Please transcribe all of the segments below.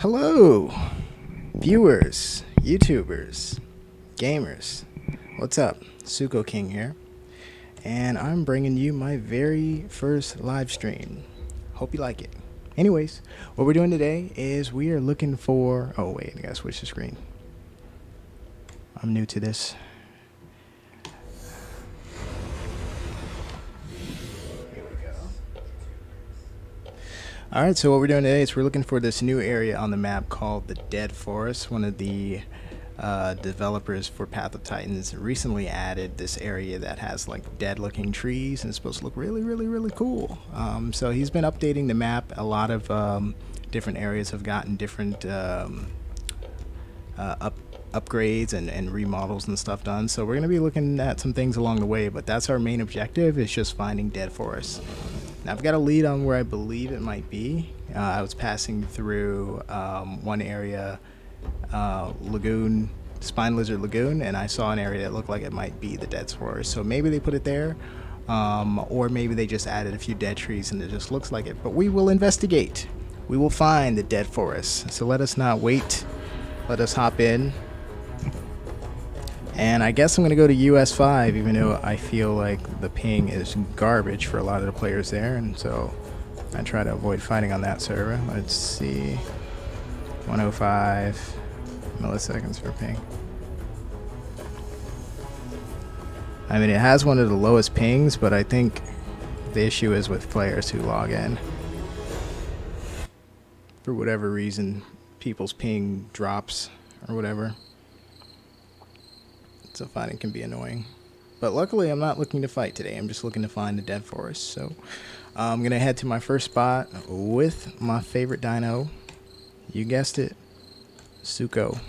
Hello, viewers, YouTubers, gamers. What's up? Suko King here, and I'm bringing you my very first live stream. Hope you like it. Anyways, what we're doing today is we are looking for. Oh wait, I gotta switch the screen. I'm new to this. Alright, so what we're doing today is we're looking for this new area on the map called the Dead Forest. One of the developers for Path of Titans recently added this area that has like dead looking trees and it's supposed to look really cool. So he's been updating the map. A lot of different areas have gotten different upgrades and remodels and stuff done. So we're going to be looking at some things along the way, but that's our main objective, is just finding Dead Forest. Now I've got a lead on where I believe it might be. I was passing through one area, Lagoon, Spine Lizard Lagoon, and I saw an area that looked like it might be the Dead Forest. So maybe they put it there, or maybe they just added a few dead trees and it just looks like it. But we will investigate. We will find the Dead Forest. So let us not wait. Let us hop in. And I guess I'm going to go to US 5, even though I feel like the ping is garbage for a lot of the players there. And so I try to avoid fighting on that server. Let's see. 105 milliseconds for ping. I mean, it has one of the lowest pings, but I think the issue is with players who log in. For whatever reason, people's ping drops or whatever. So fighting can be annoying. But luckily I'm not looking to fight today. I'm just looking to find the Dead Forest. So I'm going to head to my first spot with my favorite dino. You guessed it. Suko.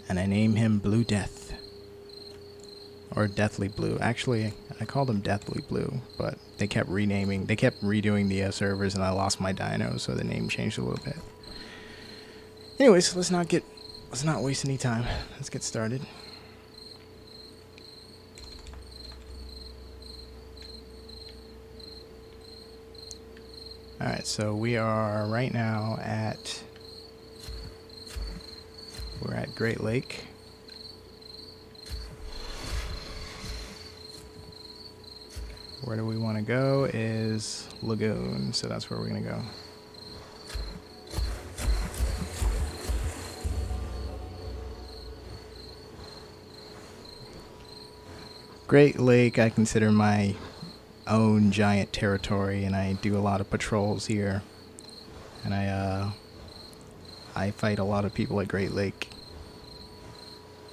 And I name him Blue Death. Or Deathly Blue. Actually, I called him Deathly Blue. But they kept renaming. They kept redoing the servers and I lost my dino. So the name changed a little bit. Anyways, let's not waste any time. Let's get started. Alright, so we are right now we're at Great Lake. Where do we want to go is Lagoon, so that's where we're going to go. Great Lake I consider my own giant territory, and I do a lot of patrols here, and I fight a lot of people at Great Lake.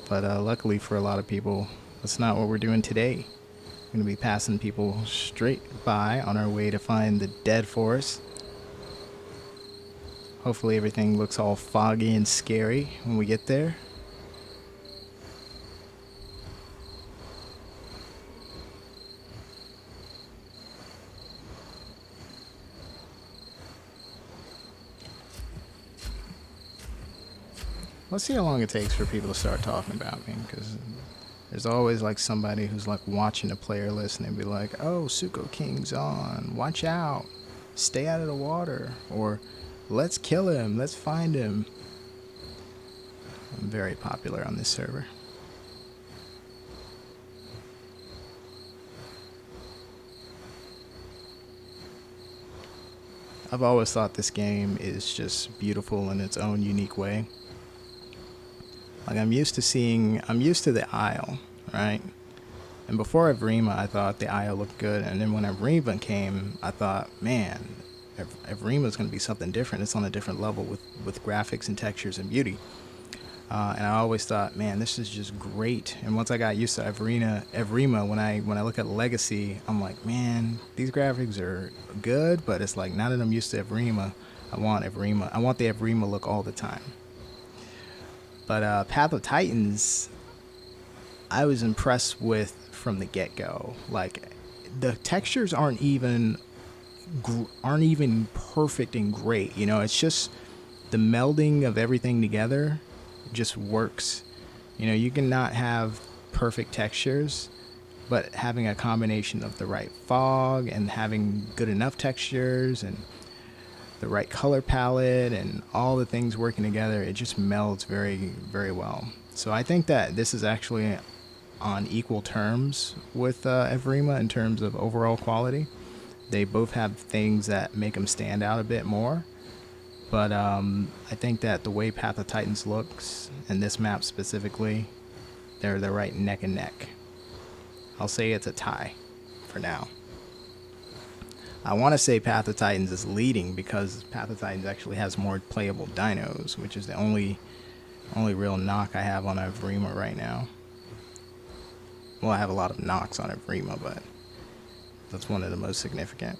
But luckily for a lot of people, that's not what we're doing today. We're going to be passing people straight by on our way to find the Dead Forest. Hopefully everything looks all foggy and scary when we get there. Let's see how long it takes for people to start talking about me, because there's always like somebody who's like watching the player list and they'd be like, oh, Suko King's on, watch out, stay out of the water, or let's kill him, let's find him. I'm very popular on this server. I've always thought this game is just beautiful in its own unique way. Like I'm used to the Isle, right? And before Evrima, I thought the Isle looked good. And then when Evrima came, I thought, man, Evrima's going to be something different. It's on a different level with graphics and textures and beauty. And I always thought, man, this is just great. And once I got used to Evrima, when I look at Legacy, I'm like, man, these graphics are good, but it's like, now that I'm used to Evrima, I want Evrima. I want the Evrima look all the time. But Path of Titans, I was impressed with from the get-go. Like, the textures aren't even perfect and great. You know, it's just the melding of everything together just works. You know, you can not have perfect textures, but having a combination of the right fog and having good enough textures and the right color palette and all the things working together, it just melds very, very well. So I think that this is actually on equal terms with Evrima in terms of overall quality. They both have things that make them stand out a bit more. But I think that the way Path of Titans looks, and this map specifically, they're right neck and neck. I'll say it's a tie for now. I want to say Path of Titans is leading because Path of Titans actually has more playable dinos, which is the only real knock I have on Evrima right now. Well, I have a lot of knocks on Evrima, but that's one of the most significant.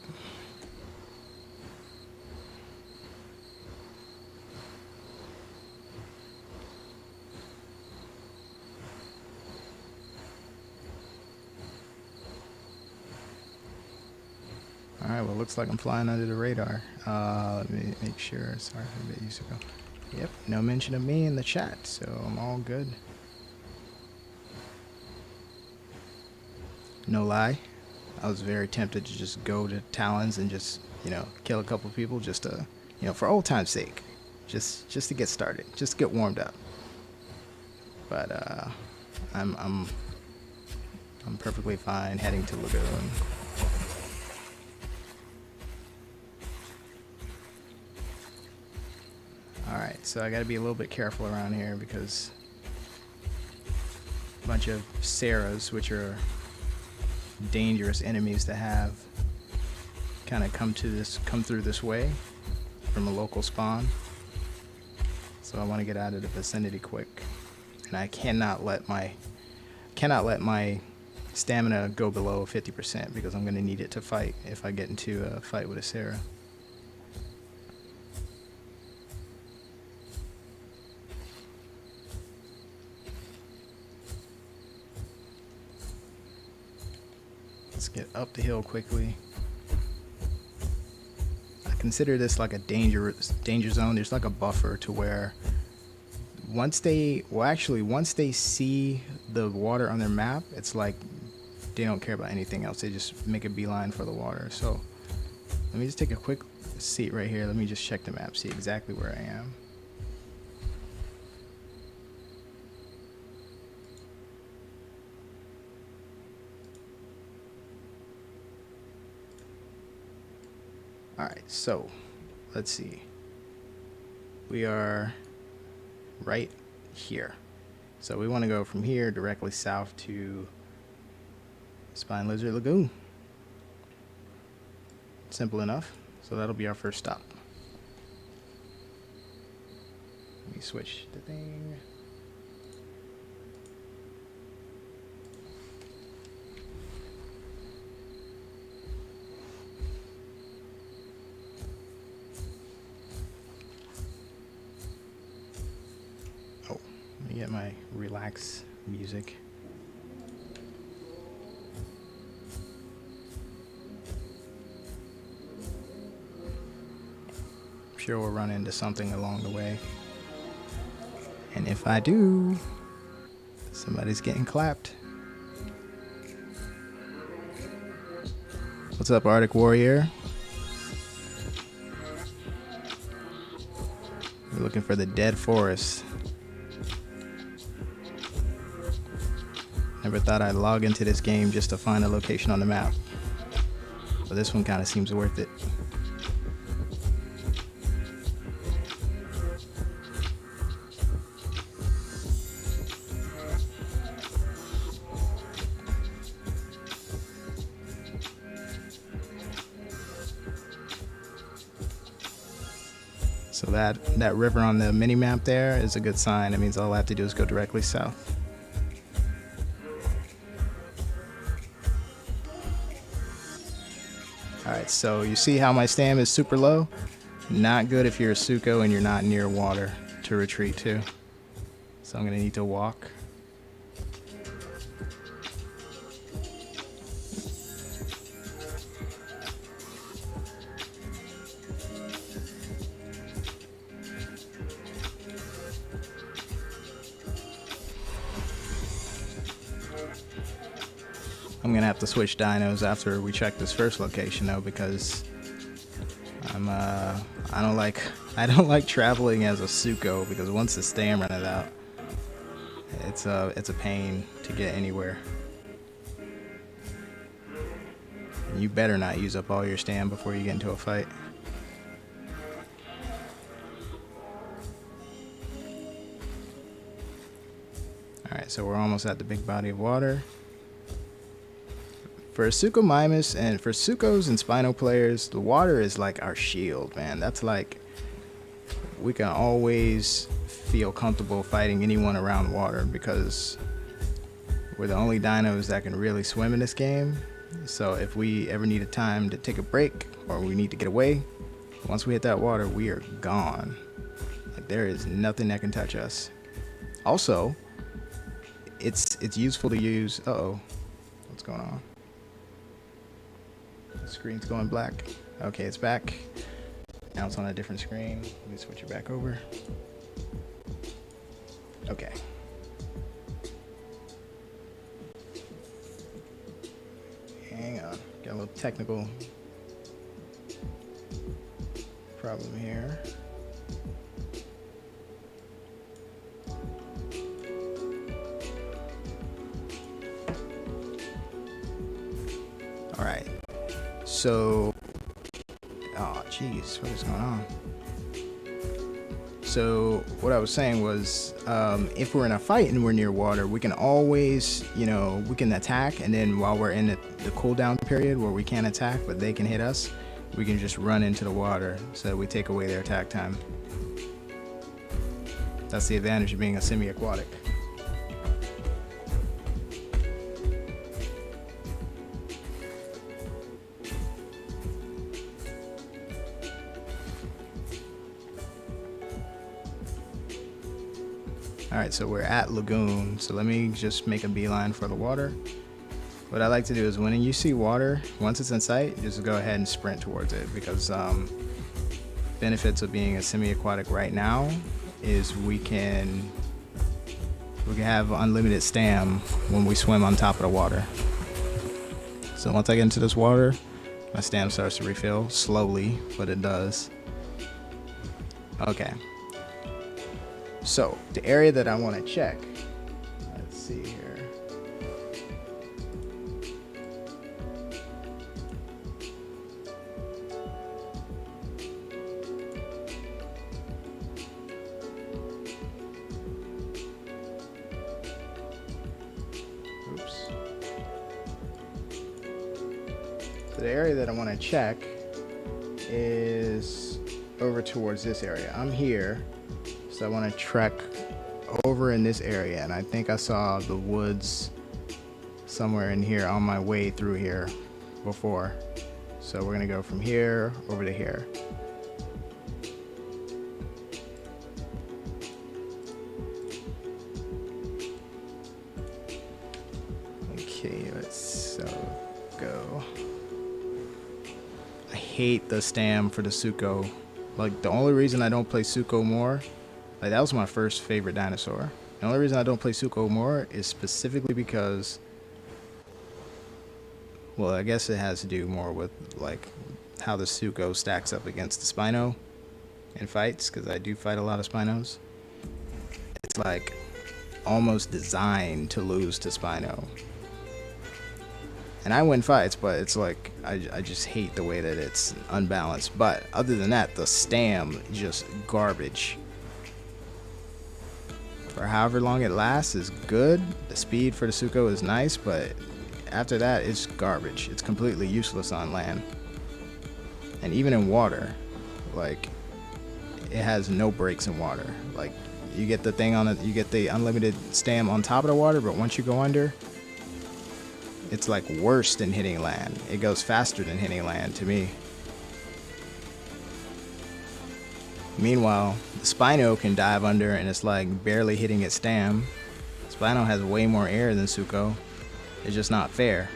Alright, well, looks like I'm flying under the radar. Let me make sure. Sorry for a bit used to go. Yep, no mention of me in the chat, so I'm all good. No lie, I was very tempted to just go to Talons and just, kill a couple people just to, for old time's sake. Just to get started, just to get warmed up. But I'm perfectly fine heading to Lagoon. Alright, so I gotta be a little bit careful around here because a bunch of Sarahs, which are dangerous enemies to have, kind of come through this way from a local spawn. So I want to get out of the vicinity quick, and I cannot let my stamina go below 50% because I'm going to need it to fight if I get into a fight with a Sarah. Let's get up the hill quickly. I consider this like a danger zone. There's like a buffer to where once they see the water on their map, it's like they don't care about anything else. They just make a beeline for the water. So let me just take a quick seat right here. Let me just check the map, see exactly where I am. Alright, so let's see. We are right here. So we want to go from here directly south to Spine Lizard Lagoon. Simple enough. So that'll be our first stop. Let me switch the thing. Get my relax music. I'm sure we'll run into something along the way. And if I do, somebody's getting clapped. What's up, Arctic Warrior? We're looking for the dead forest. Never thought I'd log into this game just to find a location on the map. But this one kind of seems worth it. So that river on the mini map there is a good sign. It means all I have to do is go directly south. Alright, so you see how my stam is super low? Not good if you're a Suko and you're not near water to retreat to. So I'm going to need to walk. I'm gonna have to switch dinos after we check this first location though, because I'm I don't like I don't like traveling as a Suko because once the stamina out, it's a pain to get anywhere. You better not use up all your stam before you get into a fight. Alright, so we're almost at the big body of water. For Suko Mimus and for Sukos and Spino players, the water is like our shield, man. That's like, we can always feel comfortable fighting anyone around water because we're the only dinos that can really swim in this game. So if we ever need a time to take a break or we need to get away, once we hit that water, we are gone. Like, there is nothing that can touch us. Also, it's useful to use. Uh-oh, what's going on? The screen's going black. Okay, it's back. Now it's on a different screen. Let me switch it back over. Okay. Hang on. Got a little technical problem here. All right. So, oh jeez, what is going on? So what I was saying was, if we're in a fight and we're near water, we can always, we can attack, and then while we're in the cooldown period where we can't attack but they can hit us, we can just run into the water so that we take away their attack time. That's the advantage of being a semi-aquatic. Alright, so we're at Lagoon, so let me just make a beeline for the water. What I like to do is when you see water, once it's in sight, just go ahead and sprint towards it, because benefits of being a semi-aquatic right now is we can have unlimited stam when we swim on top of the water. So once I get into this water, my stam starts to refill slowly, but it does. Okay. So, the area that I want to check, let's see here. Oops. So the area that I want to check is over towards this area. I'm here. So I want to trek over in this area, and I think I saw the woods somewhere in here on my way through here before. So we're gonna go from here over to here. Okay, let's go. I hate the stam for the Suko. Like, the only reason I don't play Suko more, like, that was my first favorite dinosaur. The only reason I don't play Suko more is specifically because, well, I guess it has to do more with, like, how the Suko stacks up against the Spino in fights, because I do fight a lot of Spinos. It's, like, almost designed to lose to Spino. And I win fights, but it's like, I just hate the way that it's unbalanced. But other than that, the stam, just garbage. For however long it lasts is good. The speed for the Suko is nice, but after that it's garbage. It's completely useless on land. And even in water, like, it has no breaks in water. Like, you get the thing on it, you get the unlimited stam on top of the water, but once you go under, it's like worse than hitting land. It goes faster than hitting land to me. Meanwhile, the Spino can dive under and it's like barely hitting its stam. Spino has way more air than Suko. It's just not fair.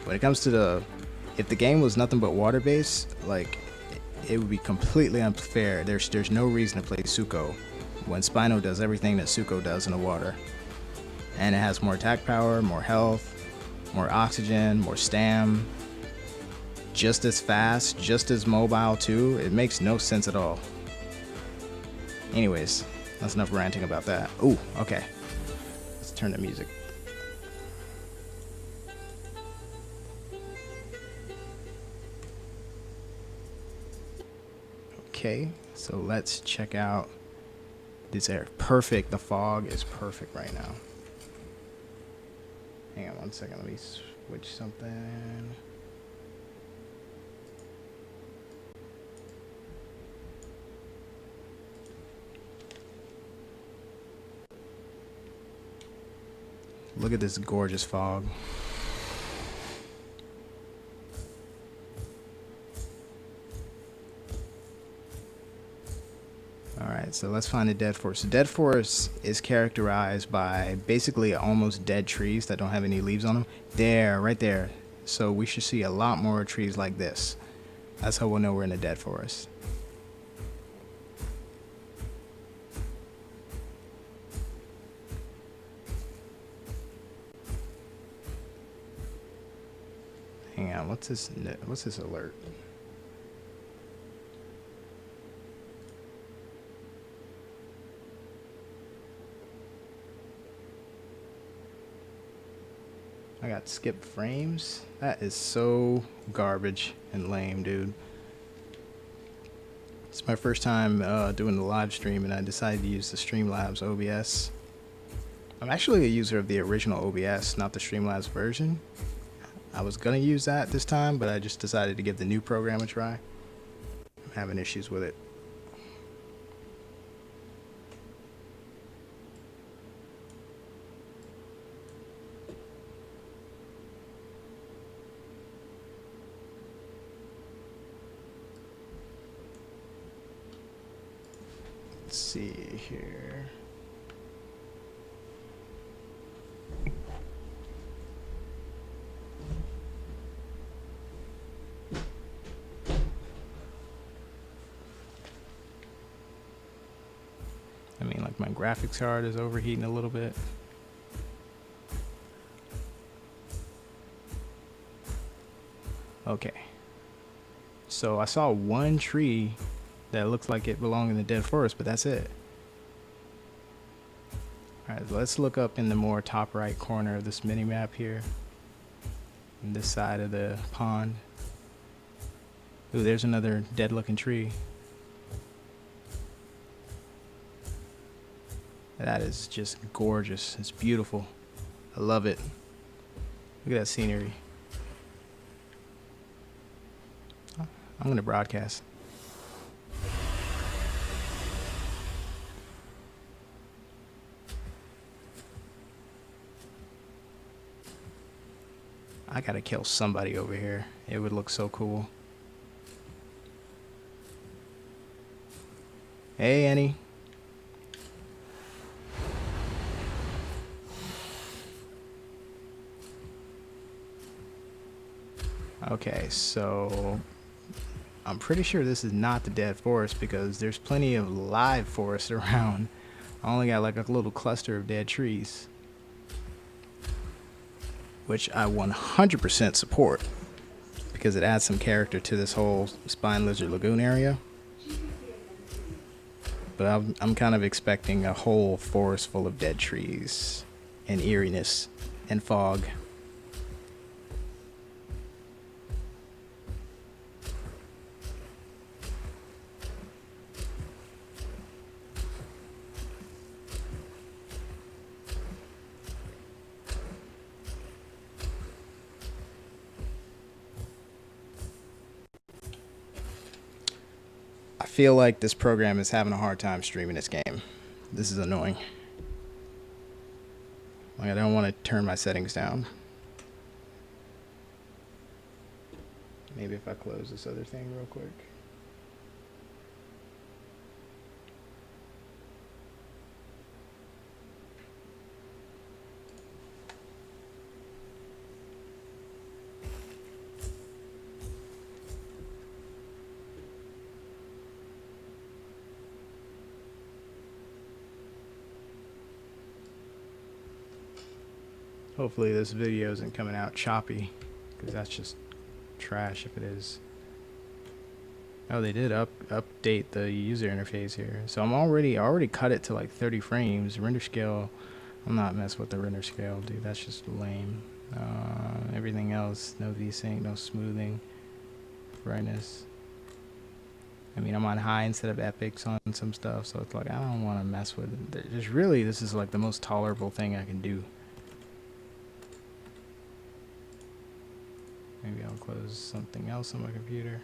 When it comes to if the game was nothing but water based, like, it would be completely unfair. There's no reason to play Suko when Spino does everything that Suko does in the water. And it has more attack power, more health, more oxygen, more stam. just as fast, just as mobile too. It makes no sense at all. Anyways, that's enough ranting about that. Ooh, okay. Let's turn the music. Okay, so let's check out this air. Perfect. The fog is perfect right now. Hang on one second. Let me switch something. Look at this gorgeous fog. Alright, so let's find a dead forest. Dead forest is characterized by basically almost dead trees that don't have any leaves on them. There, right there. So we should see a lot more trees like this. That's how we'll know we're in a dead forest. Hang on, what's this alert? I got skipped frames. That is so garbage and lame, dude. It's my first time doing the live stream, and I decided to use the Streamlabs OBS. I'm actually a user of the original OBS, not the Streamlabs version. I was gonna use that this time, but I just decided to give the new program a try. I'm having issues with it. Let's see here. I mean, like, my graphics card is overheating a little bit. Okay. So I saw one tree that looks like it belonged in the dead forest, but that's it. Alright, let's look up in the more top right corner of this mini map here. On this side of the pond. Ooh, there's another dead looking tree. That is just gorgeous. It's beautiful. I love it. Look at that scenery. I'm gonna broadcast. I gotta kill somebody over here. It would look so cool. Hey, Annie. Okay, so I'm pretty sure this is not the dead forest because there's plenty of live forest around. I only got like a little cluster of dead trees, which I 100% support because it adds some character to this whole Spine Lizard Lagoon area. But I'm kind of expecting a whole forest full of dead trees and eeriness and fog. I feel like this program is having a hard time streaming this game. This is annoying. Like, I don't want to turn my settings down. Maybe if I close this other thing real quick. Hopefully this video isn't coming out choppy, because that's just trash if it is. Oh, they did update the user interface here. So I already cut it to like 30 frames. Render scale, I'm not messing with the render scale, dude. That's just lame. Everything else, no VSync, no smoothing, brightness. I mean, I'm on high instead of epics on some stuff, so it's like I don't want to mess with it. There's really, this is like the most tolerable thing I can do. Maybe I'll close something else on my computer.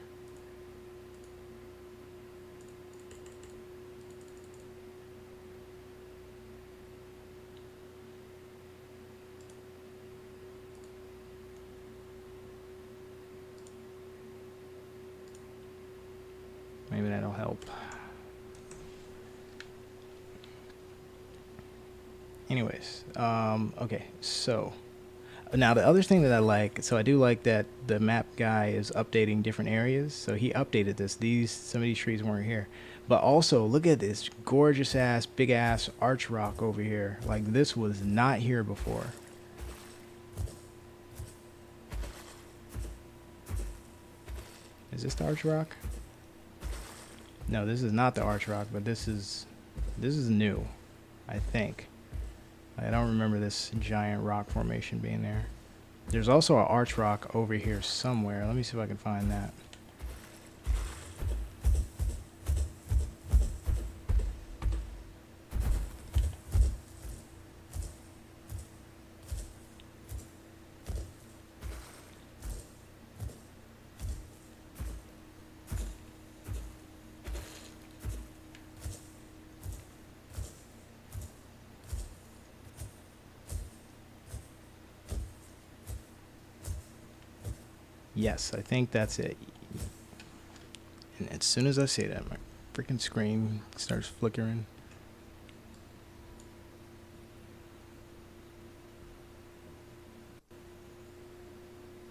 Maybe that'll help. Anyways, okay, so now the other thing that I like, so I do like that the map guy is updating different areas. So he updated this. Some of these trees weren't here. But also, look at this gorgeous ass, big ass arch rock over here. Like, this was not here before. Is this the arch rock? No, this is not the arch rock, but this is new, I think. I don't remember this giant rock formation being there. There's also an arch rock over here somewhere. Let me see if I can find that. Yes, I think that's it. And as soon as I say that, my freaking screen starts flickering.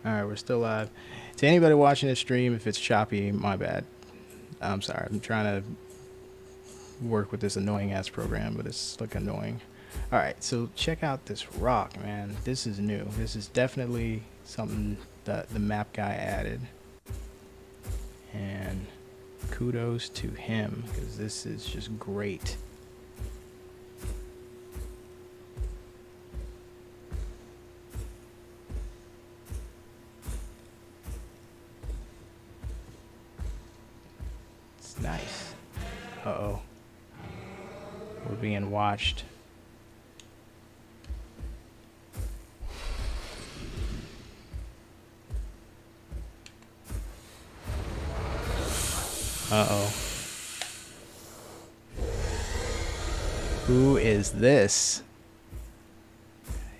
Alright, we're still live. To anybody watching this stream, if it's choppy, my bad. I'm sorry. I'm trying to work with this annoying ass program, but it's like annoying. Alright, so check out this rock, man. This is new. This is definitely something that the map guy added. And kudos to him, because this is just great. It's nice. Uh-oh. We're being watched. Uh-oh. Who is this?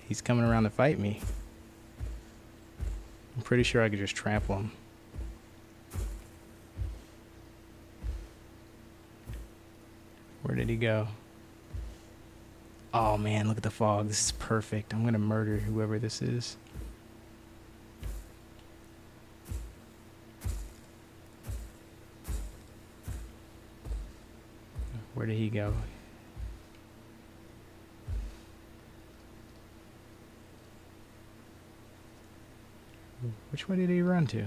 He's coming around to fight me. I'm pretty sure I could just trample him. Where did he go? Oh man, look at the fog. This is perfect. I'm gonna murder whoever this is. Where did he go? Which way did he run to?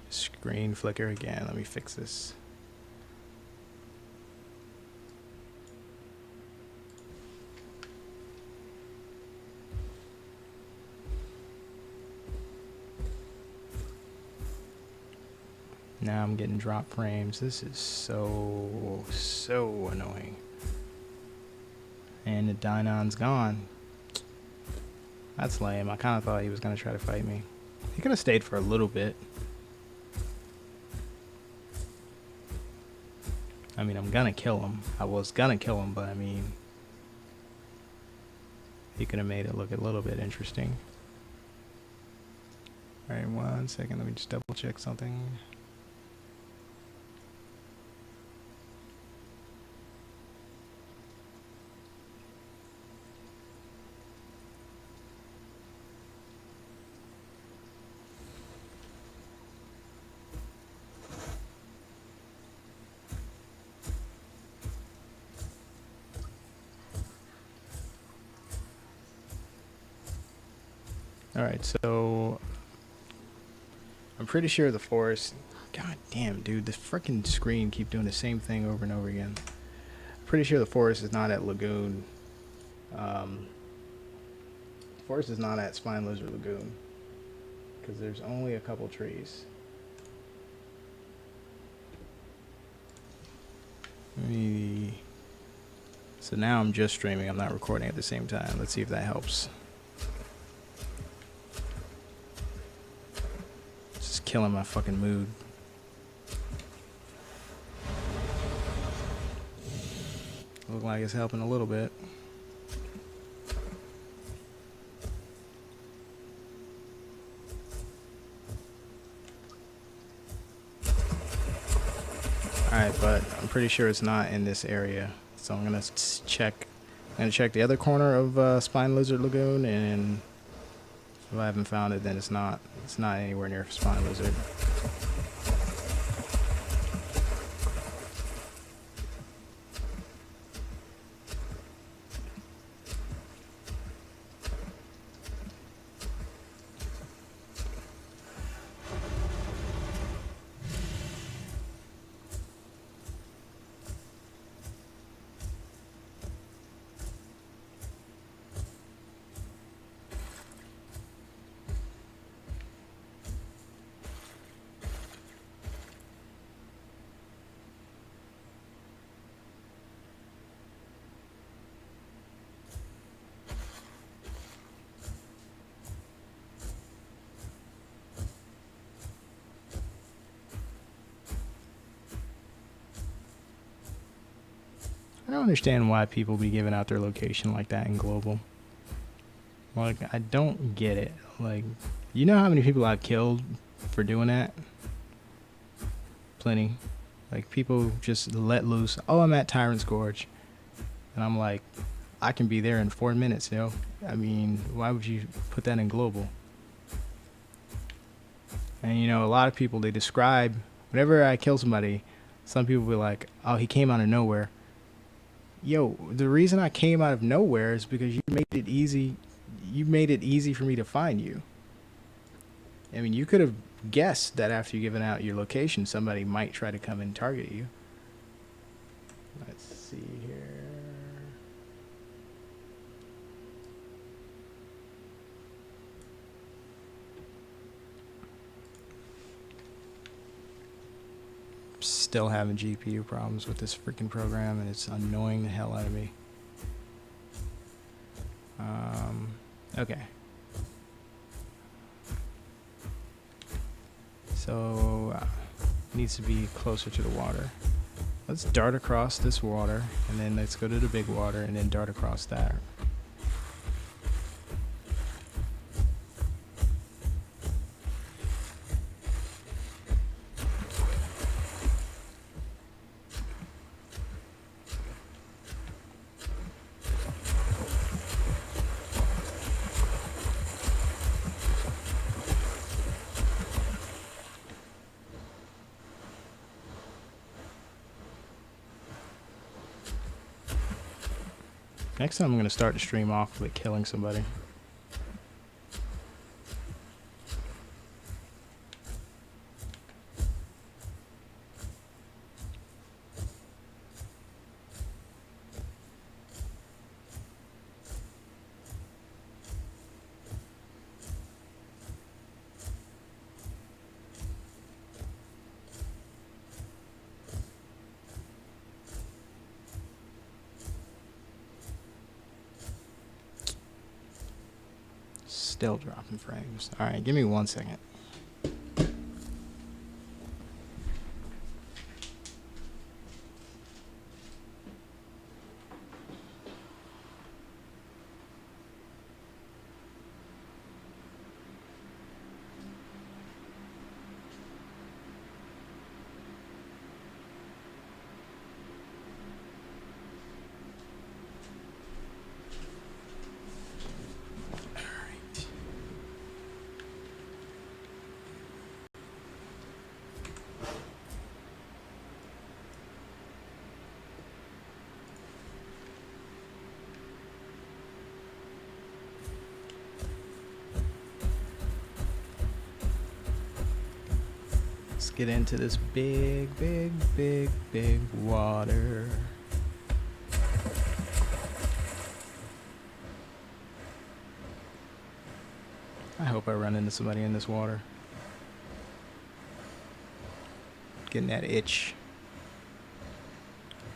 Screen flicker again. Let me fix this. Now I'm getting drop frames. This is so annoying. And the Dynon's gone. That's lame. I kind of thought he was going to try to fight me. He could have stayed for a little bit. I mean, I'm going to kill him. I was going to kill him, but I mean, he could have made it look a little bit interesting. Alright, 1 second. Let me just double check something. All right, so I'm pretty sure the forest. God damn, dude, this freaking screen keep doing the same thing over and over again. Pretty sure the forest is not at Lagoon. Forest is not at Spine Lizard Lagoon because there's only a couple trees. So now I'm just streaming. I'm not recording at the same time. Let's see if that helps. Just killing my fucking mood. Look like it's helping a little bit. Alright, but I'm pretty sure it's not in this area. So I'm gonna check. I'm gonna check the other corner of Spine Lizard Lagoon, and if I haven't found it, then it's not. It's not anywhere near Spine Lizard. I don't understand why people be giving out their location like that in global. Like, I don't get it. Like, you know how many people I've killed for doing that? Plenty. Like, people just let loose. Oh, I'm at Tyrant's Gorge. And I'm like, I can be there in 4 minutes, you know? I mean, why would you put that in global? And, you know, a lot of people, they describe, whenever I kill somebody, some people be like, oh, he came out of nowhere. Yo, the reason I came out of nowhere is because you made it easy. You made it easy for me to find you. I mean, you could have guessed that after you given out your location, somebody might try to come and target you. Let's see here. Still having GPU problems with this freaking program, and it's annoying the hell out of me. Okay. So, needs to be closer to the water. Let's dart across this water, and then let's go to the big water, and then dart across that. Next time I'm going to start the stream off with killing somebody. Still dropping frames. Alright, give me 1 second. Let's get into this big water. I hope I run into somebody in this water. Getting that itch.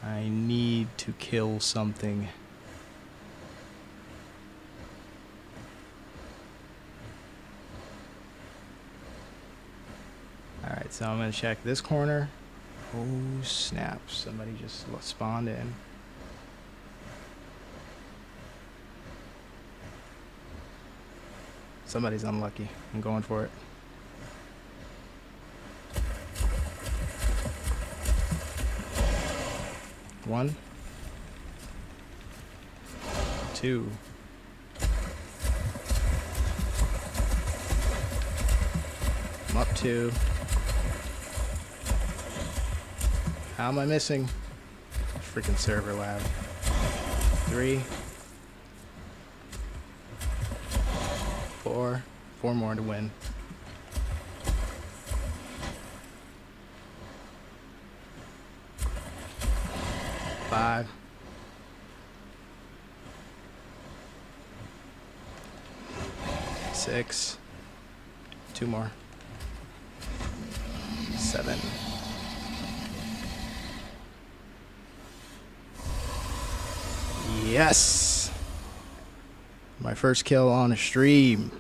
I need to kill something. Alright, so I'm going to check this corner. Oh snap, somebody just spawned in. Somebody's unlucky. I'm going for it. One. Two. I'm up two. How am I missing? Freaking server lag. Three. Four. Four more to win. Five. Six. Two more. Seven. Yes! My first kill on a stream.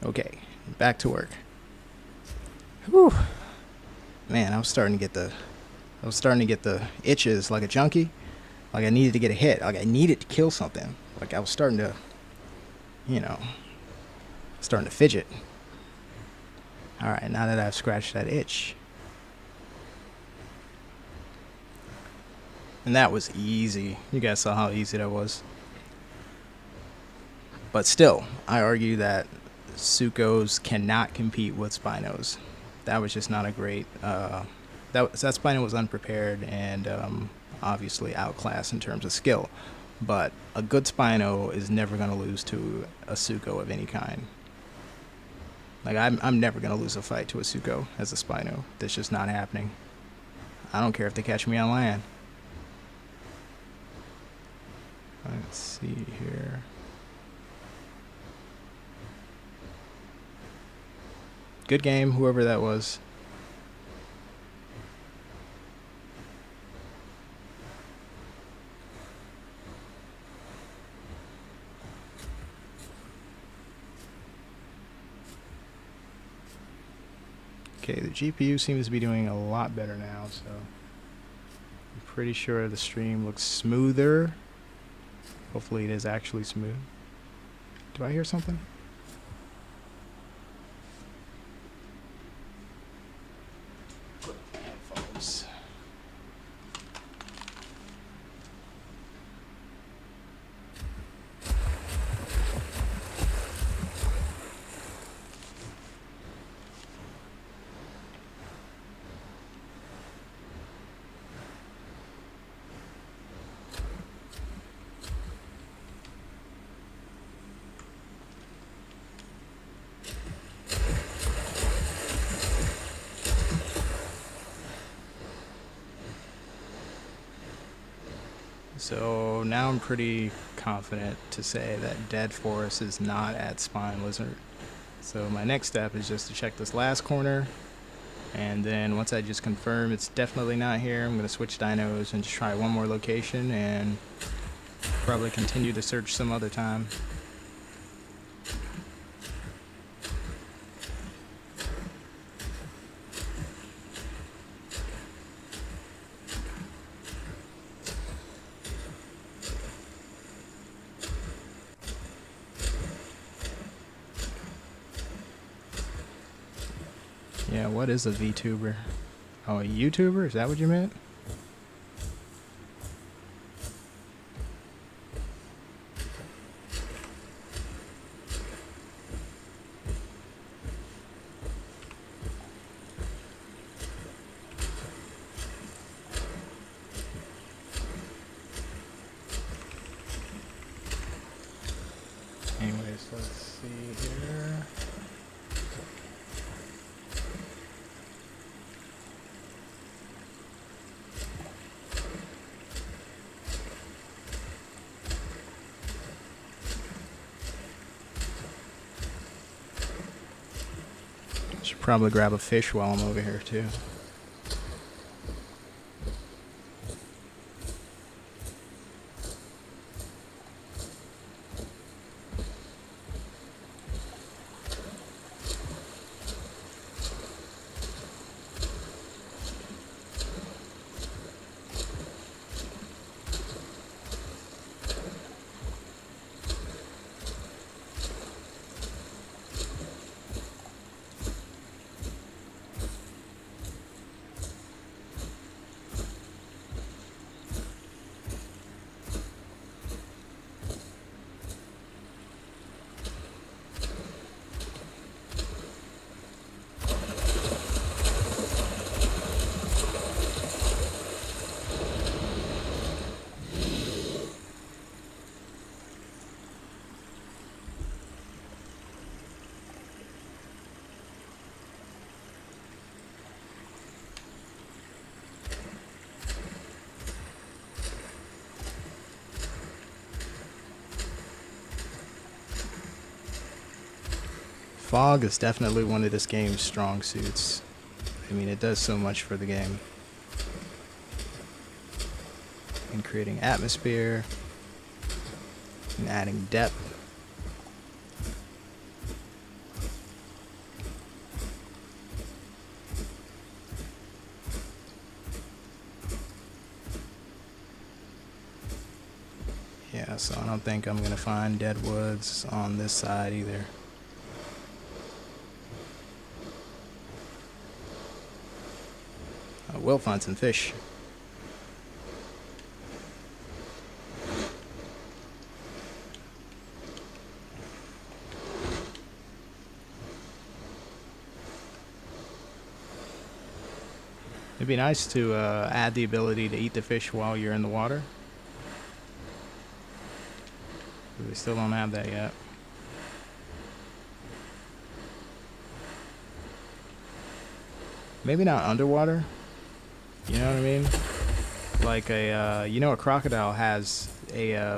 Okay, back to work. Whew. Man, I was starting to get the itches like a junkie. Like I needed to get a hit. Like I needed to kill something. Like I was starting to, starting to fidget. Alright, now that I've scratched that itch. And that was easy. You guys saw how easy that was. But still, I argue that Sukkos cannot compete with Spinos. That was just not a great... that Spino was unprepared and obviously outclassed in terms of skill. But a good Spino is never going to lose to a Sukko of any kind. Like, I'm never going to lose a fight to a Sukko as a Spino. That's just not happening. I don't care if they catch me on land. Let's see here. Good game, whoever that was. Okay, the GPU seems to be doing a lot better now, so I'm pretty sure the stream looks smoother. Hopefully it is actually smooth. Do I hear something? Headphones. So now I'm pretty confident to say that Dead Forest is not at Spine Lizard. So my next step is just to check this last corner, and then once I just confirm it's definitely not here, I'm going to switch dinos and just try one more location and probably continue to search some other time. Yeah, what is a VTuber? Oh, a YouTuber? Is that what you meant? Anyways, let's see here. probably grab a fish while I'm over here too. Fog is definitely one of this game's strong suits. I mean, it does so much for the game. In creating atmosphere, and adding depth. Yeah, so I don't think I'm gonna find dead woods on this side either. I will find some fish. It'd be nice to add the ability to eat the fish while you're in the water. We still don't have that yet. Maybe not underwater. You know what I mean? Like a crocodile has a,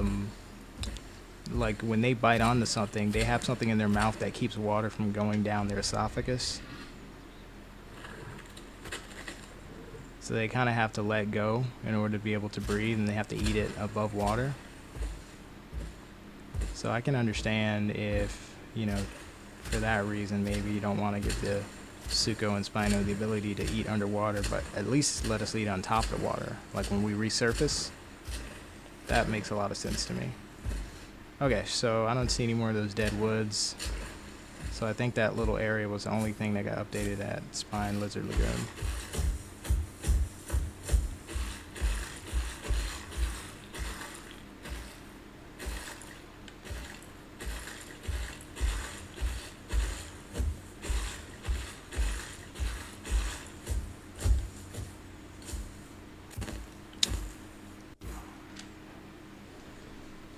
like when they bite onto something, they have something in their mouth that keeps water from going down their esophagus. So they kind of have to let go in order to be able to breathe, and they have to eat it above water. So I can understand if, for that reason, maybe you don't want to give the Sucho and Spino the ability to eat underwater, but at least let us eat on top of the water. Like when we resurface, that makes a lot of sense to me. Okay, so I don't see any more of those dead woods. So I think that little area was the only thing that got updated at Spine Lizard Lagoon.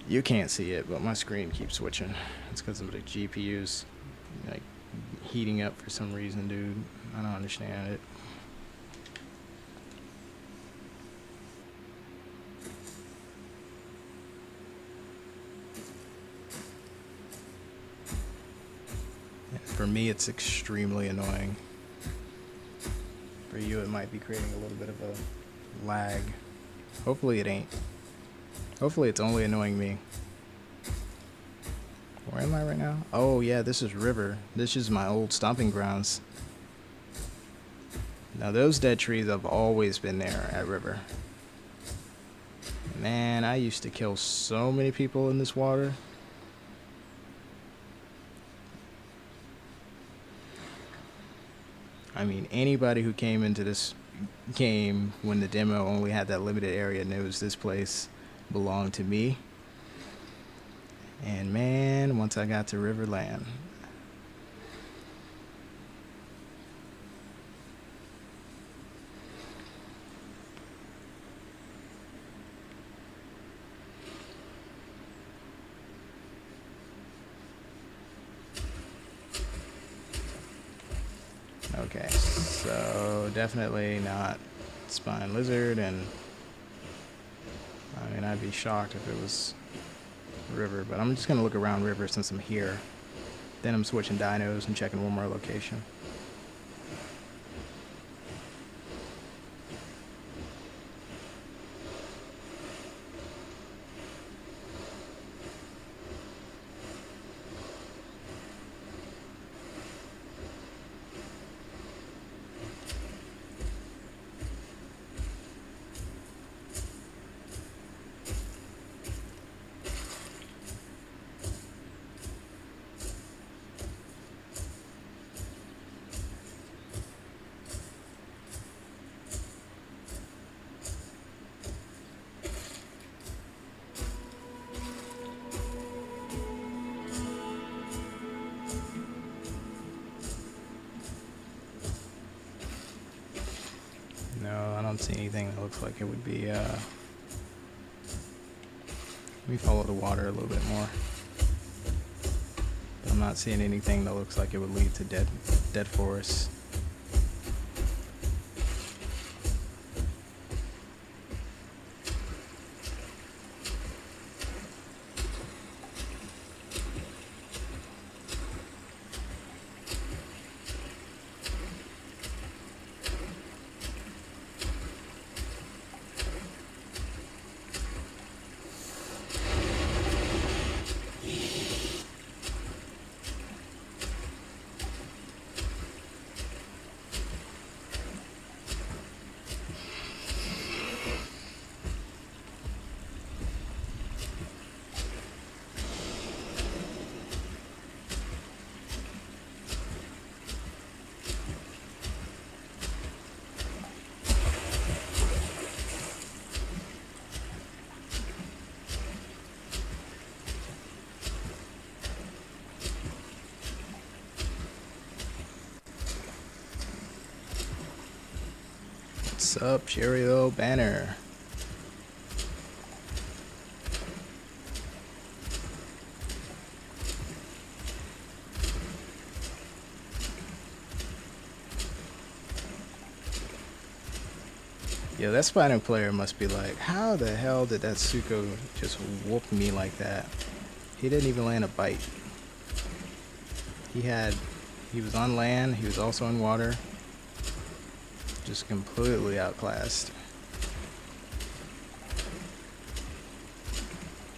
You can't see it, but my screen keeps switching. It's because of the GPU's like heating up for some reason, dude. I don't understand it. And for me, it's extremely annoying. For you, it might be creating a little bit of a lag. Hopefully it ain't. Hopefully it's only annoying me. Where am I right now? Oh yeah, this is River. This is my old stomping grounds. Now those dead trees have always been there at River. Man, I used to kill so many people in this water. I mean, anybody who came into this game when the demo only had that limited area knows this place belonged to me. And man, once I got to Riverland, okay, so definitely not Spine Lizard, and I mean, I'd be shocked if it was River, but I'm just gonna look around River since I'm here. Then I'm switching dinos and checking one more location. don't see anything that looks like it would be, let me follow the water a little bit more. But I'm not seeing anything that looks like it would lead to dead forests. What's up, Cheerio Banner? Yo, that Spino player must be like, how the hell did that Suko just whoop me like that? He didn't even land a bite. He was on land, he was also in water. Just completely outclassed.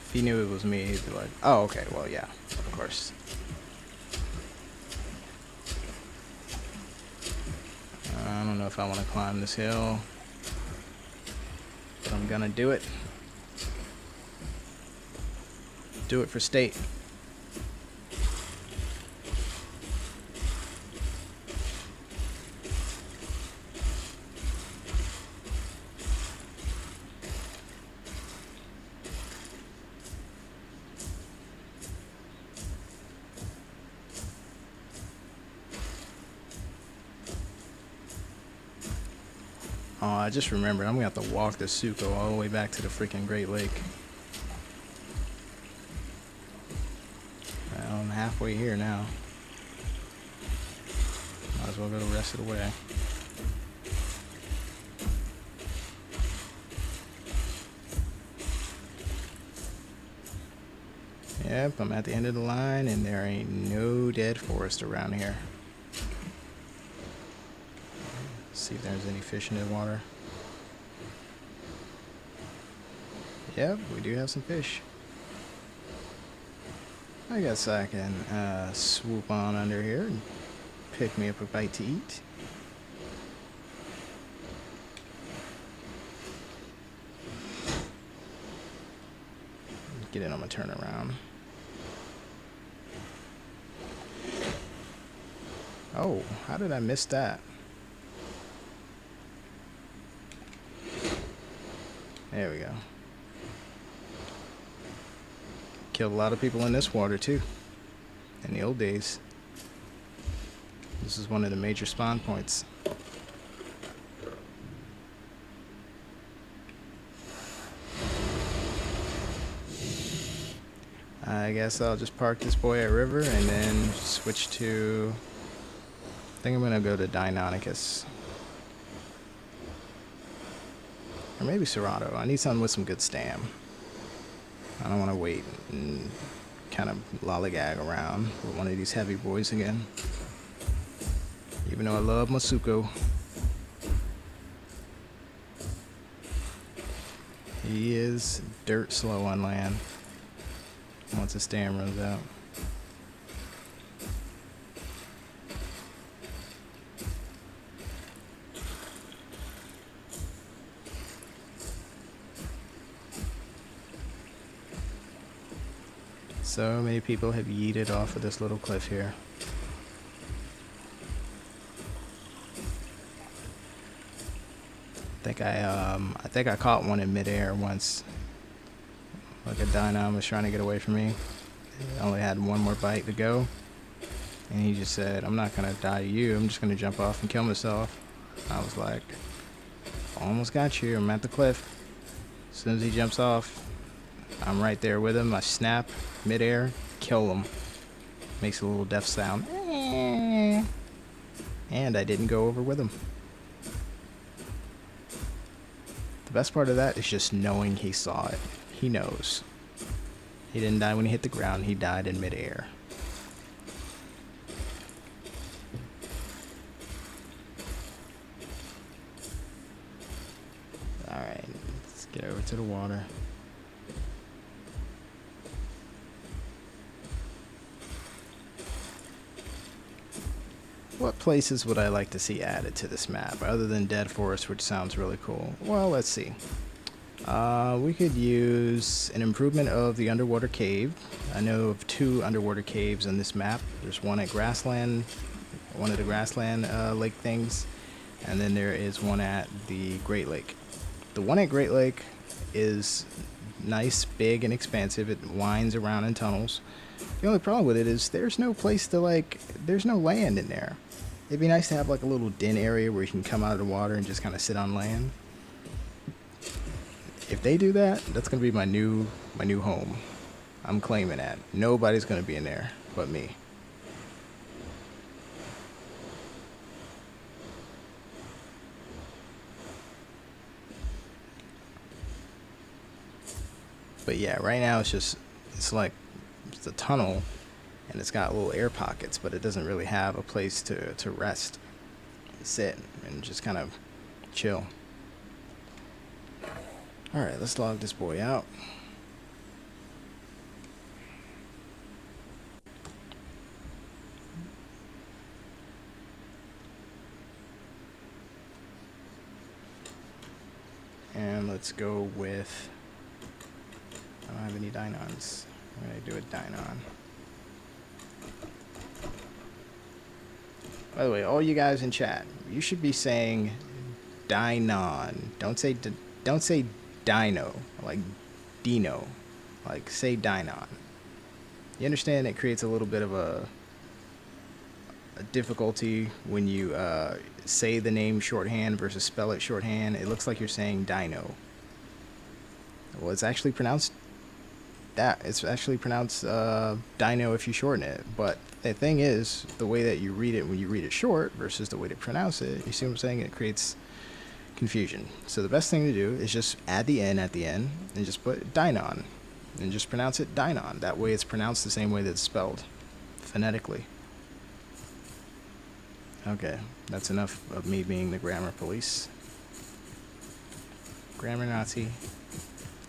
If he knew it was me, he'd be like, oh, okay, well, yeah, of course. I don't know if I want to climb this hill, but I'm gonna do it. Do it for state. Oh, I just remembered, I'm gonna have to walk the Suko all the way back to the freaking Great Lake. Well, I'm halfway here now. Might as well go the rest of the way. Yep, I'm at the end of the line and there ain't no dead forest around here. See if there's any fish in the water. Yep, we do have some fish. I guess I can swoop on under here and pick me up a bite to eat. Get in on my turnaround. Oh, how did I miss that? There we go. Killed a lot of people in this water too. In the old days. This is one of the major spawn points. I guess I'll just park this boy at river and then switch to... I think I'm gonna go to Deinonychus. Or maybe Serato. I need something with some good stam. I don't want to wait and kind of lollygag around with one of these heavy boys again. Even though I love my Suko. He is dirt slow on land once his stam runs out. So many people have yeeted off of this little cliff here. I think I caught one in midair once. Like a Dino was trying to get away from me. I only had one more bite to go. And he just said, I'm not gonna die to you, I'm just gonna jump off and kill myself. I was like, Almost got you. I'm at the cliff. As soon as he jumps off, I'm right there with him. I snap midair, kill him. Makes a little death sound. And I didn't go over with him. The best part of that is just knowing he saw it. He knows. He didn't die when he hit the ground. He died in midair. Alright, let's get over to the water. What places would I like to see added to this map, other than Dead Forest, which sounds really cool? Well, let's see. We could use an improvement of the underwater cave. I know of 2 underwater caves on this map. There's one at Grassland, one of the Grassland lake things, and then there is one at the Great Lake. The one at Great Lake is nice, big, and expansive. It winds around in tunnels. The only problem with it is there's no place to, there's no land in there. It'd be nice to have like a little den area where you can come out of the water and just kind of sit on land. If they do that, that's gonna be my new home. I'm claiming that. Nobody's gonna be in there but me. But yeah, right now it's a tunnel, and it's got little air pockets, but it doesn't really have a place to rest, sit, and just kind of chill. Alright, let's log this boy out. And let's go with... I don't have any Dynons. I'm going to do a Dynon. By the way, all you guys in chat, you should be saying Dynon. Don't say Dino, like Dino. Like, say Dynon. You understand it creates a little bit of a difficulty when you say the name shorthand versus spell it shorthand. It looks like you're saying Dino. Well, it's actually pronounced Dino if you shorten it. But the thing is, the way that you read it when you read it short versus the way to pronounce it, you see what I'm saying? It creates confusion. So the best thing to do is just add the N at the end and just put Dynon and just pronounce it Dynon. That way it's pronounced the same way that it's spelled phonetically. Okay, that's enough of me being the grammar police. Grammar Nazi.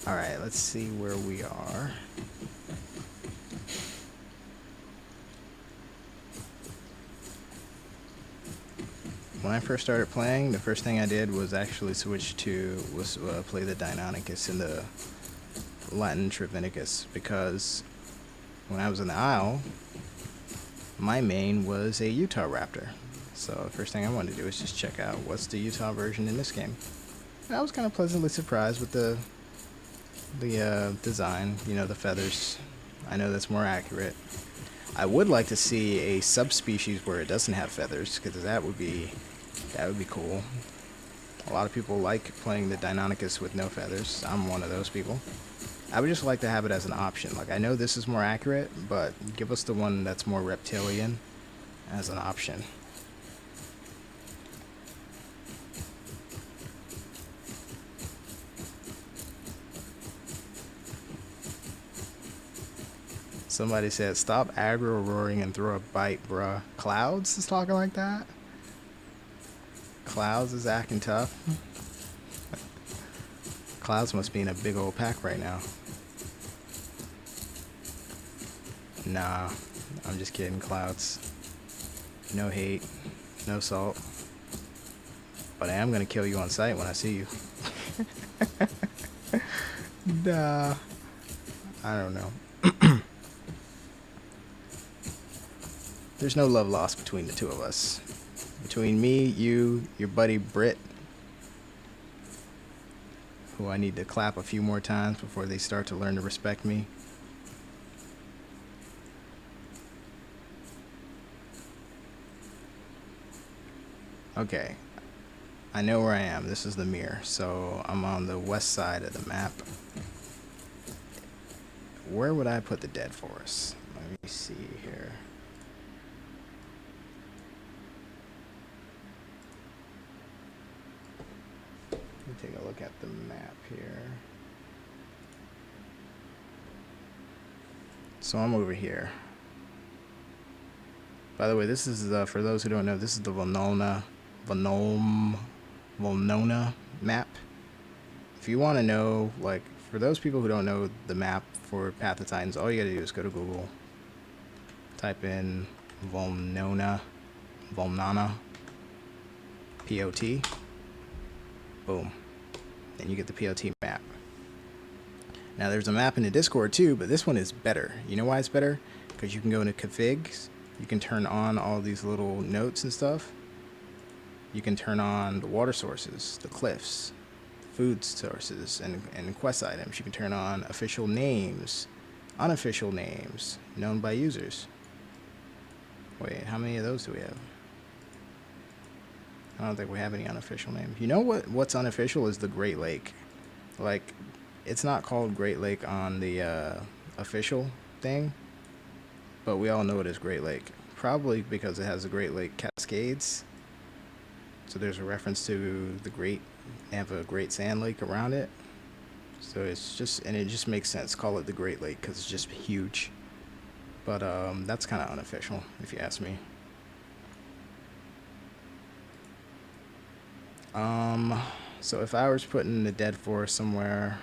Alright, let's see where we are. When I first started playing, the first thing I did was actually switch to play the Deinonychus in the Latin Trivinicus, because when I was in the Isle, my main was a Utah Raptor. So the first thing I wanted to do is just check out what's the Utah version in this game. And I was kind of pleasantly surprised with the design, you know, the feathers. I know that's more accurate. I would like to see a subspecies where it doesn't have feathers, because that would be cool. A lot of people like playing the Deinonychus with no feathers. I'm one of those people. I would just like to have it as an option. Like, I know this is more accurate, but give us the one that's more reptilian as an option. Somebody said, stop aggro roaring and throw a bite, bruh. Clouds is talking like that? Clouds is acting tough? Clouds must be in a big old pack right now. Nah, I'm just kidding, Clouds. No hate, no salt. But I am gonna kill you on sight when I see you. Nah, I don't know. There's no love lost between the two of us. Between me, you, your buddy Britt, who I need to clap a few more times before they start to learn to respect me. Okay. I know where I am. This is the mirror. So I'm on the west side of the map. Where would I put the dead forest? Let me see here. Let me take a look at the map here. So I'm over here. By the way, this is for those who don't know, this is the Volnona map. If you want to know, like, for those people who don't know the map for Path of Titans, all you gotta do is go to Google, type in Volnona, POT, boom, and you get the POT map. Now there's a map in the Discord too, but this one is better. You know why it's better? Because you can go into configs, you can turn on all these little notes and stuff. You can turn on the water sources, the cliffs, food sources, and quest items. You can turn on official names, unofficial names, known by users. Wait, how many of those do we have? I don't think we have any unofficial names. You know what's unofficial is the Great Lake. Like, it's not called Great Lake on the official thing, but we all know it as Great Lake. Probably because it has the Great Lake Cascades. So there's a reference to they have a Great Sand Lake around it. So it's just, and it just makes sense. Call it the Great Lake because it's just huge. But that's kind of unofficial, if you ask me. So if I was putting the dead forest somewhere,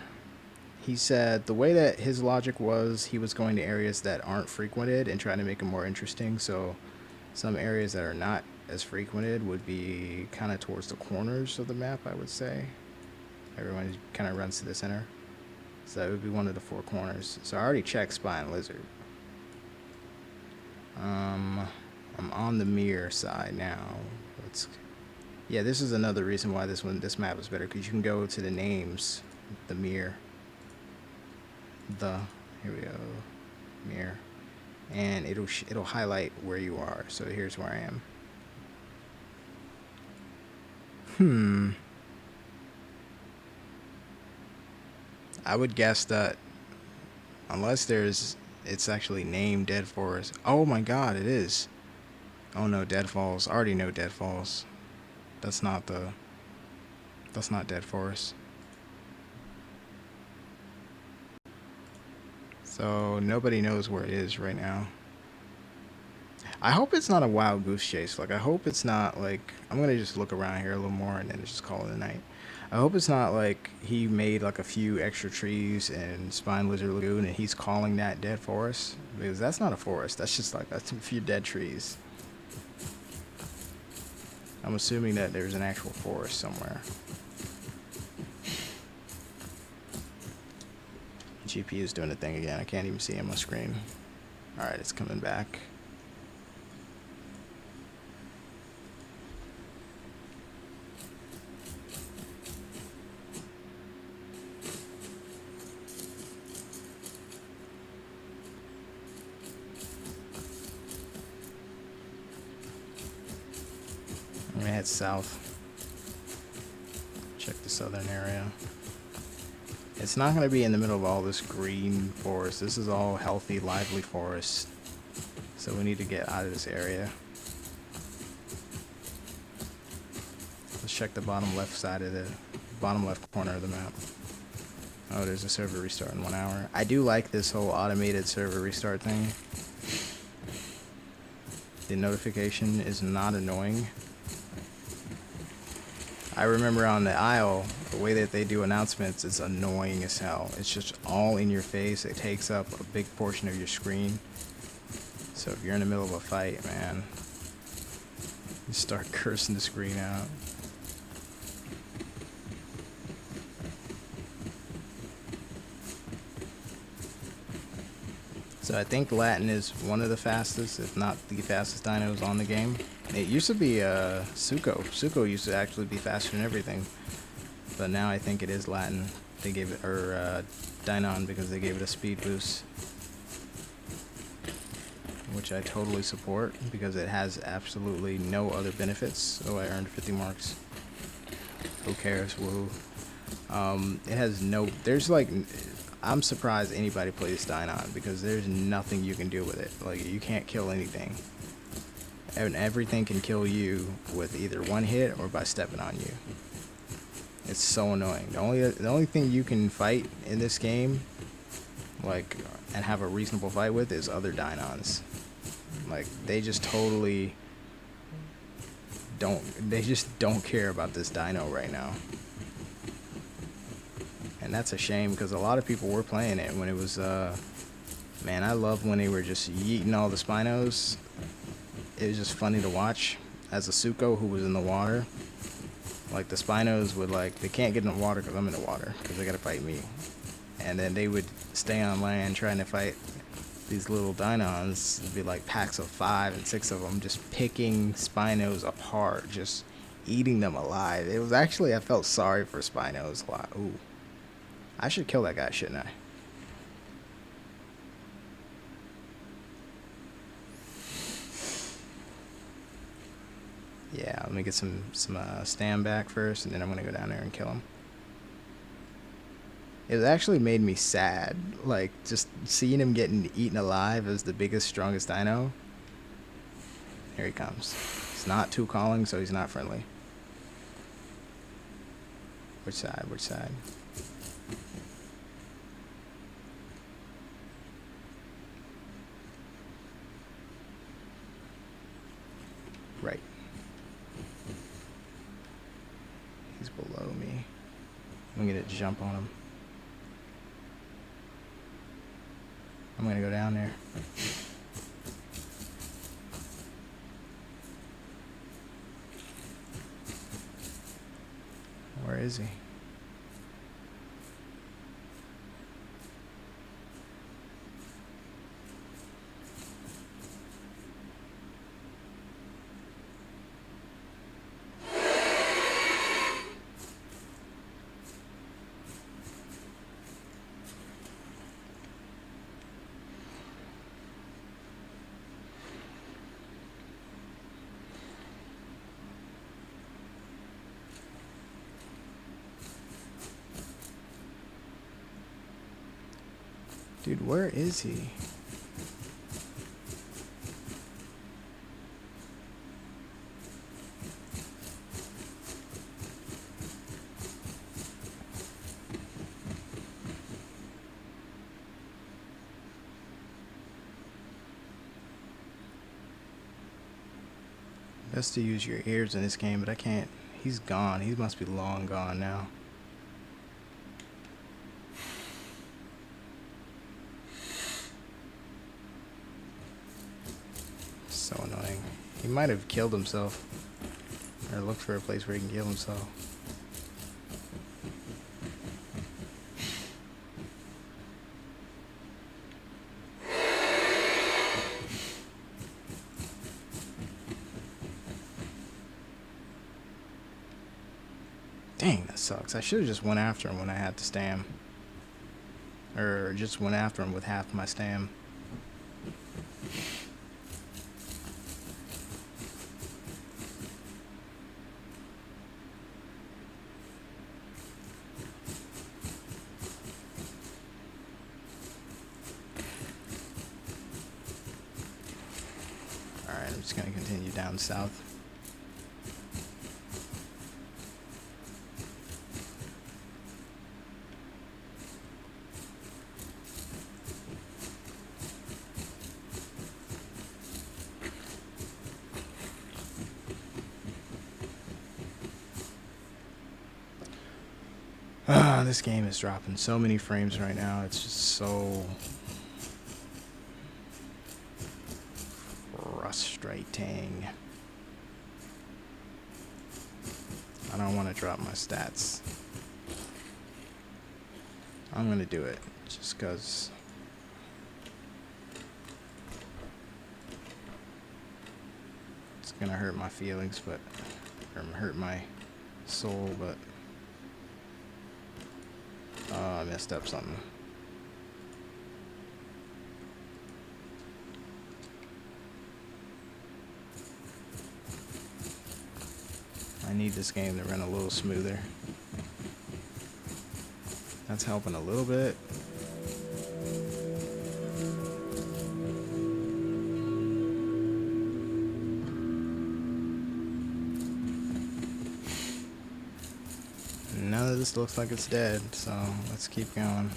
he said the way that his logic was, he was going to areas that aren't frequented and trying to make them more interesting. So some areas that are not as frequented would be kind of towards the corners of the map, I would say. Everyone kind of runs to the center. So that would be one of the 4 corners. So I already checked Spine Lizard. I'm on the mirror side now. Yeah, this is another reason why this map is better, because you can go to the names, the mirror. Here we go, mirror, and it'll highlight where you are. So here's where I am. I would guess that unless it's actually named Dead Forest. Oh my God, it is. Oh no, Deadfalls. I already know Deadfalls. That's not Dead Forest. So nobody knows where it is right now. I hope it's not a wild goose chase. Like, I hope it's not like, I'm gonna just look around here a little more and then just call it a night. I hope it's not like he made like a few extra trees in Spine Lizard Lagoon and he's calling that Dead Forest, because that's not a forest. That's just like, that's a few dead trees. I'm assuming that there's an actual forest somewhere. GPU is doing a thing again. I can't even see him on my screen. Alright, it's coming back. I'm gonna head south. Check the southern area. It's not going to be in the middle of all this green forest. This is all healthy, lively forest. So we need to get out of this area. Let's check the bottom left side of the bottom left corner of the map. Oh, there's a server restart in 1 hour. I do like this whole automated server restart thing. The notification is not annoying. I remember on the Isle, the way that they do announcements is annoying as hell. It's just all in your face. It takes up a big portion of your screen. So if you're in the middle of a fight, man, you start cursing the screen out. So I think Latin is one of the fastest, if not the fastest dinos on the game. It used to be Suko. Suko used to actually be faster than everything. But now I think it is Latin. They gave it, or Dinon, because they gave it a speed boost. Which I totally support, because it has absolutely no other benefits. Oh, I earned 50 marks. Who cares? Woo. It has no. There's like, I'm surprised anybody plays Dynon because there's nothing you can do with it. Like you can't kill anything, and everything can kill you with either one hit or by stepping on you. It's so annoying. The only thing you can fight in this game, like, and have a reasonable fight with is other Dynons. Like they just totally don't. They just don't care about this Dino right now. And that's a shame because a lot of people were playing it when it was, man, I love when they were just yeeting all the Spinos. It was just funny to watch as a Suko who was in the water. Like the Spinos would like, they can't get in the water because I'm in the water because they got to fight me. And then they would stay on land trying to fight these little Dynons. It'd be like packs of 5 and 6 of them just picking Spinos apart, just eating them alive. It was actually, I felt sorry for Spinos a lot. Ooh. I should kill that guy, shouldn't I? Yeah, let me get some stam back first, and then I'm gonna go down there and kill him. It actually made me sad, like just seeing him getting eaten alive as the biggest, strongest dino. Here he comes. He's not too calling, so he's not friendly. Which side? Which side? Right. He's below me. I'm gonna jump on him. I'm gonna go down there. Where is he? Dude, where is he? Best to use your ears in this game, but I can't. He's gone. He must be long gone now. So annoying. He might have killed himself. Or looked for a place where he can kill himself. Dang, that sucks. I should have just went after him when I had to stam. Or just went after him with half my stam. Alright, I'm just gonna continue down south. This game is dropping so many frames right now. It's just so frustrating. I don't want to drop my stats. I'm gonna do it just because it's gonna hurt my feelings, but or hurt my soul, but I messed up something. I I need this game to run a little smoother. That's helping a little bit. None of this looks like it's dead, so let's keep going.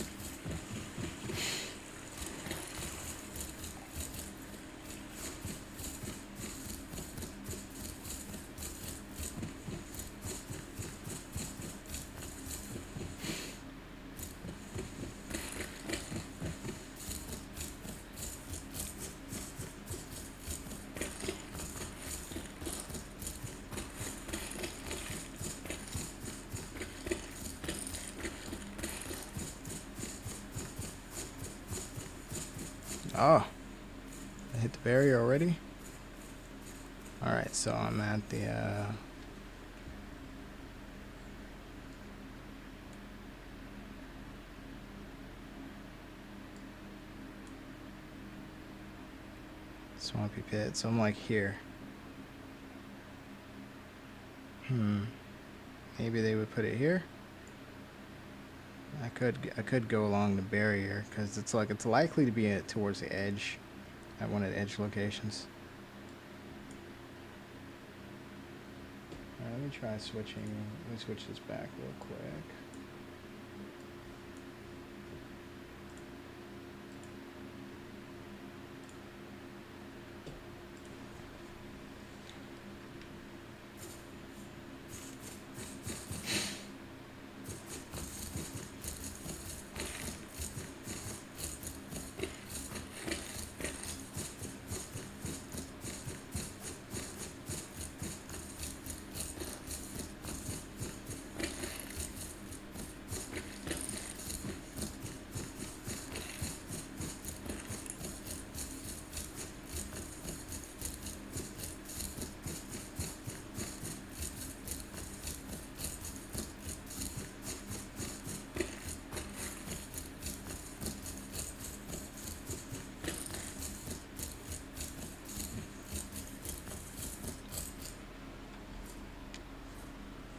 Oh, I hit the barrier already? Alright, so I'm at the, Swampy Pit, so I'm like here. Maybe they would put it here? I could go along the barrier because it's likely to be towards the edge, at one of the edge locations. Alright, let me try switching. Let me switch this back real quick.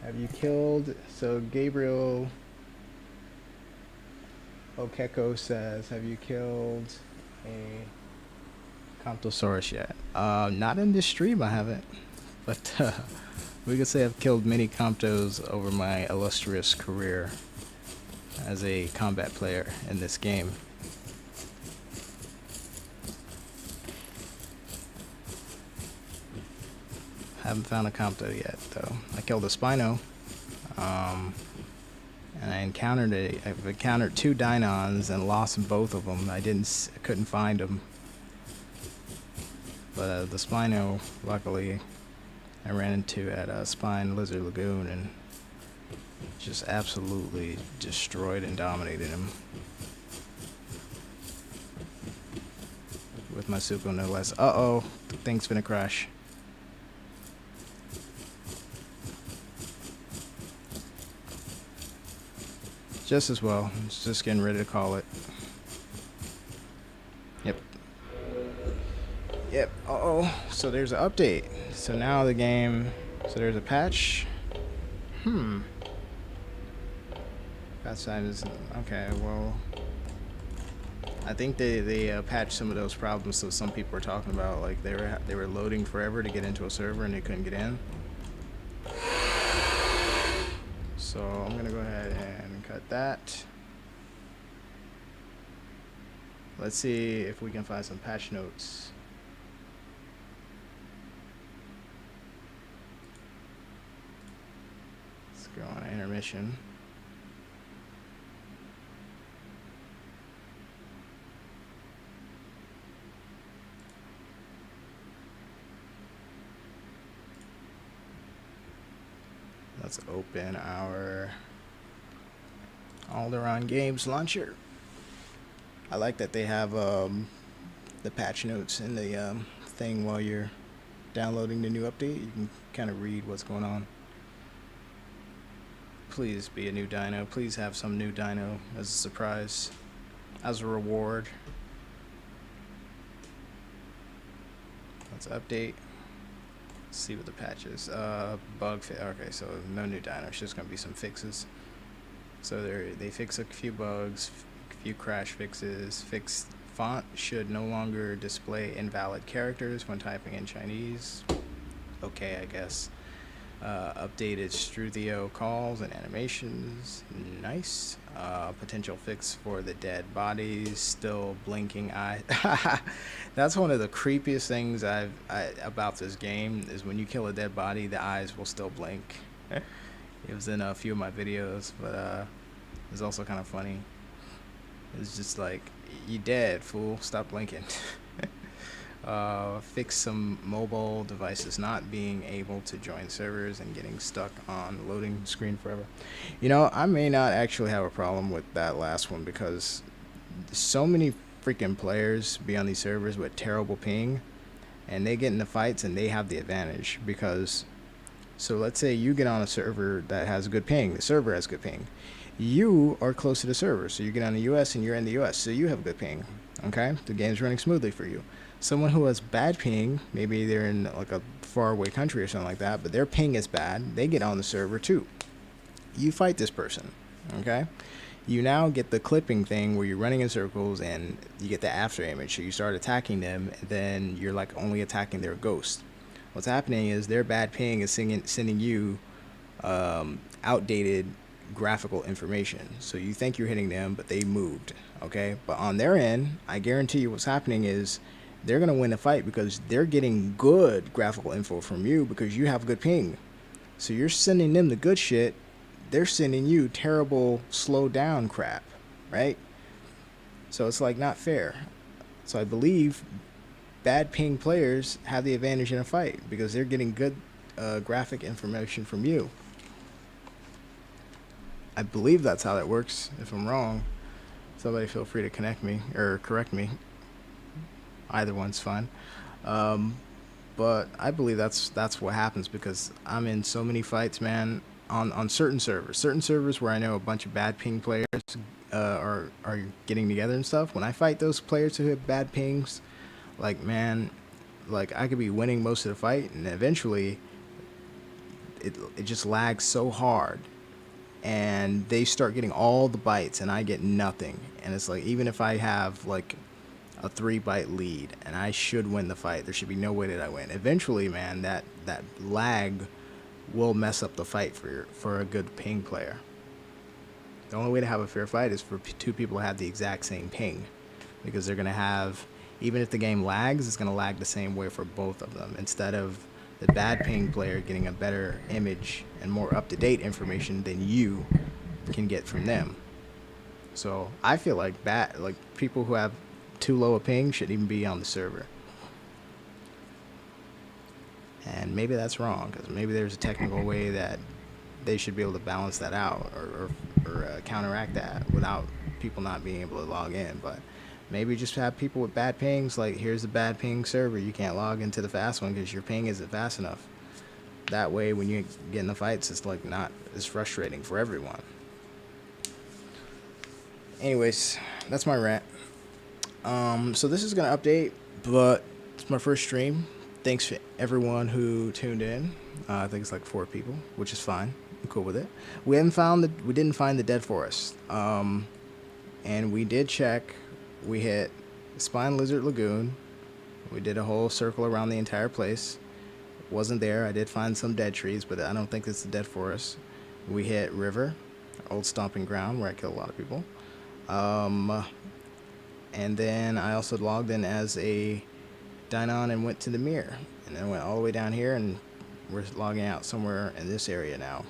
Have you killed, so Gabriel Okeko says, have you killed a Comptosaurus yet? Not in this stream, I haven't. But we could say I've killed many Comptos over my illustrious career as a combat player in this game. Haven't found a Compto yet, though. I killed a Spino, and I've encountered 2 Deinons and lost both of them. I couldn't find them, but the Spino, luckily, I ran into at Spine Lizard Lagoon and just absolutely destroyed and dominated him with my Suko, no less. Uh-oh, the thing's gonna crash. Just as well. It's just getting ready to call it. Yep. Yep. Uh-oh. So there's an update. So now the game... So there's a patch. Patch time is... Okay, well... I think they patched some of those problems that some people were talking about. Like, they were loading forever to get into a server and they couldn't get in. So I'm gonna go ahead and cut that. Let's see if we can find some patch notes. Let's go on intermission. Let's open our Alderaan Games launcher. I like that they have the patch notes in the thing while you're downloading the new update. You can kind of read what's going on. Please be a new dino. Please have some new dino as a surprise, as a reward. Let's update. see what the patch is. Okay, so no new dino. It's just gonna be some fixes. So they fix a few bugs, a few crash fixes. Fixed font should no longer display invalid characters when typing in Chinese. Okay, I guess. Updated Struthio calls and animations. Nice. Potential fix for the dead bodies. Still blinking eye. That's one of the creepiest things about this game is when you kill a dead body, the eyes will still blink. It was in a few of my videos, but it's also kind of funny. It's just like, you dead, fool. Stop blinking. Fix some mobile devices not being able to join servers and getting stuck on loading screen forever. You know, I may not actually have a problem with that last one because so many freaking players be on these servers with terrible ping and they get into fights and they have the advantage because, so let's say you get on a server that has good ping, the server has good ping. You are close to the server, so you get on the US and you're in the US, so you have good ping, okay? The game's running smoothly for you. Someone who has bad ping, maybe they're in like a faraway country or something like that, but their ping is bad, they get on the server too. You fight this person, okay? You now get the clipping thing where you're running in circles and you get the after image, so you start attacking them, and then you're like only attacking their ghost. What's happening is their bad ping is sending you outdated graphical information. So you think you're hitting them, but they moved, okay? But on their end, I guarantee you what's happening is they're going to win the fight because they're getting good graphical info from you because you have good ping. So you're sending them the good shit. They're sending you terrible slow down crap, right? So it's like not fair. So I believe bad ping players have the advantage in a fight because they're getting good graphic information from you. I believe that's how that works. If I'm wrong, somebody feel free to connect me or correct me. Either one's fine. But I believe that's what happens because I'm in so many fights, man, on certain servers where I know a bunch of bad ping players are getting together and stuff. When I fight those players who have bad pings, like, man, like I could be winning most of the fight and eventually it just lags so hard and they start getting all the bites and I get nothing. And it's like, even if I have like a 3-byte lead and I should win the fight, there should be no way that I win. Eventually, man, that lag will mess up the fight for a good ping player. The only way to have a fair fight is for two people to have the exact same ping, because they're going to have, even if the game lags, it's going to lag the same way for both of them, instead of the bad ping player getting a better image and more up-to-date information than you can get from them. So I feel like people who have too low a ping shouldn't even be on the server. And maybe that's wrong, because maybe there's a technical way that they should be able to balance that out or counteract that without people not being able to log in. But maybe just have people with bad pings, like, here's the bad ping server, you can't log into the fast one because your ping isn't fast enough. That way when you get in the fights, it's like not as frustrating for everyone. Anyways, that's my rant. So this is gonna update, but it's my first stream. Thanks for everyone who tuned in. I think it's like 4 people, which is fine. I'm cool with it. We didn't find the dead forest. And we did check. We hit Spine Lizard Lagoon. We did a whole circle around the entire place. Wasn't there. I did find some dead trees, but I don't think it's the dead forest. We hit River, old stomping ground where I killed a lot of people. And then I also logged in as a Dynon and went to the mirror. And then went all the way down here, and we're logging out somewhere in this area now.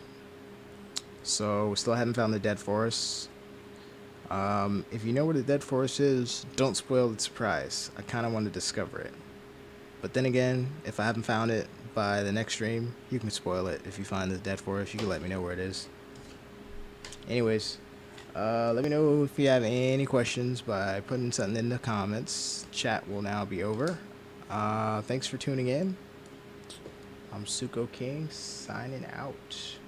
So we still haven't found the dead forest. If you know where the dead forest is, don't spoil the surprise. I kind of want to discover it. But then again, if I haven't found it by the next stream, you can spoil it. If you find the dead forest, you can let me know where it is. Anyways, let me know if you have any questions by putting something in the comments. Chat will now be over. Thanks for tuning in. I'm Suko King, signing out.